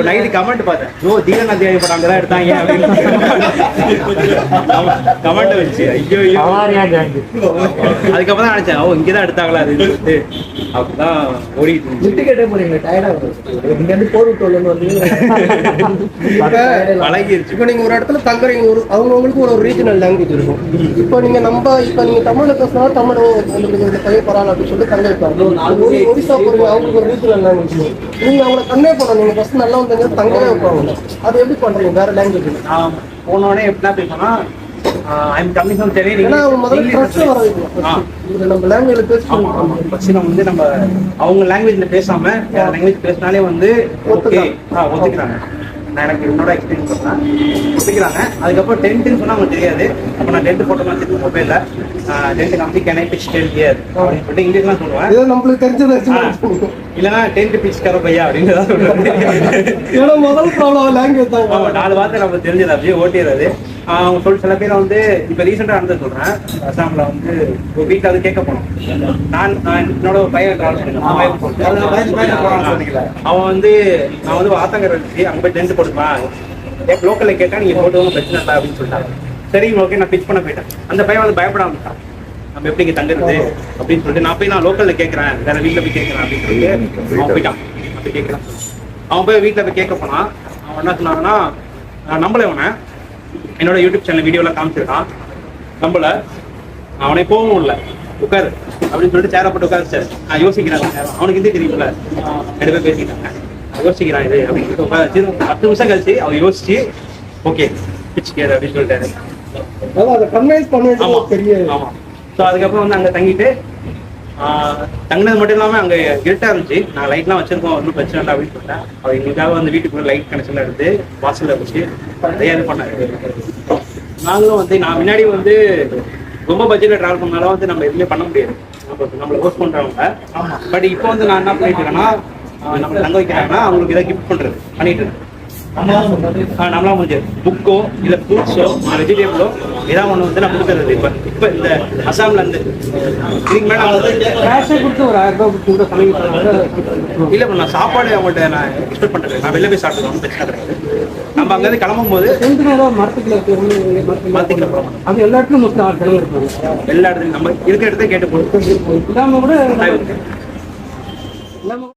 Night comment பார்த்தேன், ஓ தீரன் அத்தியாயம் படம் அங்கதான் எடுத்தாங்க அப்படின்னு கமெண்ட் வச்சு. ஐயோ அதுக்கப்புறம் தான் நினைச்சேன், ஓ இங்கதான் எடுத்தாங்களா அது அப்படிதான் ஓடிட்டு கேட்டே போறீங்க. டயர்டா இங்க இருந்து போர் பழகிருச்சு. இப்போ நீங்க ஒரு இடத்துல தங்குறீங்க, ஒரு அவங்கவுங்களுக்கு ஒரு ரீஜனல் லாங்குவேஜ் இருக்கும். இப்போ நீங்க நீங்க தமிழ்ல பேசினா தமிழ் பழைய பரவாயில்ல அப்படின்னு சொல்லிட்டு தங்க வைப்பாங்க. ஒரிசா போறீங்க, அவங்களுக்கு ஒரு ரீஜனல் லாங்குவேஜ். நீங்க அவங்களை கன்வே பண்ணணும், நீங்க ஃபர்ஸ்ட் நல்லா வந்தீங்க தங்கவே வைப்பாங்க. அது எப்படி பண்றீங்க வேற லாங்குவேஜ்? நான் போனோடனே எப்படின்னா பேசணும்னா, நம்ம அவங்க லாங்குவேஜ்ல பேசாம வேற லாங்குவேஜ் பேசினாலே வந்து ஒத்துக்கிறாங்க. நான் எனக்கு என்னோட எக்ஸ்பீரியன்ஸ் பண்ணேன், ஒத்துக்கிறாங்க. அதுக்கப்புறம் டென்ட்னு சொன்னா அவங்க தெரியாது. அப்போ நான் டென்ட் போட்டோம்னா திரும்ப மொபைல்ல டென்ட் காமிச்சு கேன் ஐ பிச் 10 இயர் அப்படின்னு சொல்லிட்டு இங்கிலீஷ்லாம் சொல்லுவேன். நம்மளுக்கு தெரிஞ்சது இல்லைன்னா டென்ட் பிச் கர பையா அப்படின்னு தான் சொல்லுவேன். முதல் ப்ராப்ளம் லாங்குவேஜ் தான். 4 வார்த்தை நம்ம தெரிஞ்சது அப்படியே ஓட்டிடுறது. அவங்க சொல்லி சில பேர் வந்து இப்போ ரீசெண்டாக நடந்து சொல்றேன், அசாம்ல வந்து ஒரு வீட்டில் வந்து கேட்க போனோம். நான் என்னோட பையன் அவன் வந்து நான் வந்து ஆத்தங்கரை இருந்துச்சு, அங்கே போய் டென்ட் போட்டுப்பான், லோக்கல்ல கேட்டா நீங்க போட்டு பிரச்சனை இல்லை அப்படின்னு சொல்லிட்டாங்க. சரி ஓகே, நான் பிச் பண்ண போயிட்டேன். அந்த பையன் வந்து பயப்படாம இருக்கான், நம்ம எப்படி இங்கே தங்குறது அப்படின்னு சொல்லிட்டு. நான் போய் நான் லோக்கல்ல கேட்கறேன், வேற வீட்டில் போய் கேட்கறேன் அப்படின்னு சொல்லிட்டு அவன் போயிட்டான். அப்படி கேட்கறான். அவன் போய் வீட்டில் போய் கேட்க போனான். அவன் என்ன சொன்னாங்கன்னா, நம்மள அவனை என்னோட யூடியூப் சேனல் வீடியோலாம் காமிச்சிருக்கான், நம்மள அவனை போகவும் இல்லை, உட்காரு அப்படின்னு சொல்லிட்டு சேரை போட்டு உட்காரு. நான் யோசிக்கிறேன், அவனுக்கு இதே தெரியும்ல, 2 பேர் பேசிக்கிட்டாங்க, யோசிக்கிறான் இது அப்படின்னு சொல்லிட்டு உட்காந்து 10 நிமிஷம் கழிச்சு அவர் யோசிச்சு ஓகே பிச்சுக்காரு அப்படின்னு சொல்லிட்டாரு. ஆமா. ஸோ அதுக்கப்புறம் வந்து அங்கே தங்கிட்டு தங்கினது மட்டும் இல்லாமல் அங்கே இருட்டா இருந்துச்சு. நான் லைட்லாம் வச்சிருக்கோம், ஒன்றும் பிரச்சனை இல்லை அப்படின்னு சொல்லிட்டேன். அவர் எங்களுக்காக வந்து வீட்டுக்குள்ள லைட் கனெக்ஷன்ல எடுத்து வாசலில் வச்சு நிறைய இது பண்ணாரு. நாங்களும் வந்து நான் முன்னாடி வந்து ரொம்ப பட்ஜெட்ல டிராவல் பண்ணாலும் வந்து நம்ம எதுவுமே பண்ண முடியாது, நம்மளை ஹோஸ்ட் பண்றவங்க. பட் இப்போ வந்து நான் என்ன பண்ணிட்டு இருக்கேன்னா, நம்மளை தங்க வைக்கிறாங்கன்னா அவங்களுக்கு இதை கிஃப்ட் பண்றது பண்ணிட்டு இருக்கேன். நம்மளா முடிஞ்சது புக்கோ இல்லை ஃப்ரூட்ஸோ வெஜிடபிளோ ஏதாவது ஒன்று வந்து நான் கொடுத்துறது. இப்போ இந்த அசாம்ல இருந்து இதுக்கு மேலே கொடுத்து ஒரு 1000 ரூபாய் கொடுத்து சமைக்க இல்லை. நான் சாப்பாடு அவங்கள்ட்ட நான் எக்ஸ்பெக்ட் பண்ணுறேன். நான் வெளில போய் சாப்பிடுவோம், பிரச்சனை கிடையாது. நம்ம அங்கேருந்து கிளம்பும் போது மரத்துக்குள்ள போகிறோம். அது எல்லா இடத்துலையும் எல்லா இடத்துலையும் நம்ம இருக்கிற இடத்த கேட்டு போட்டு கூட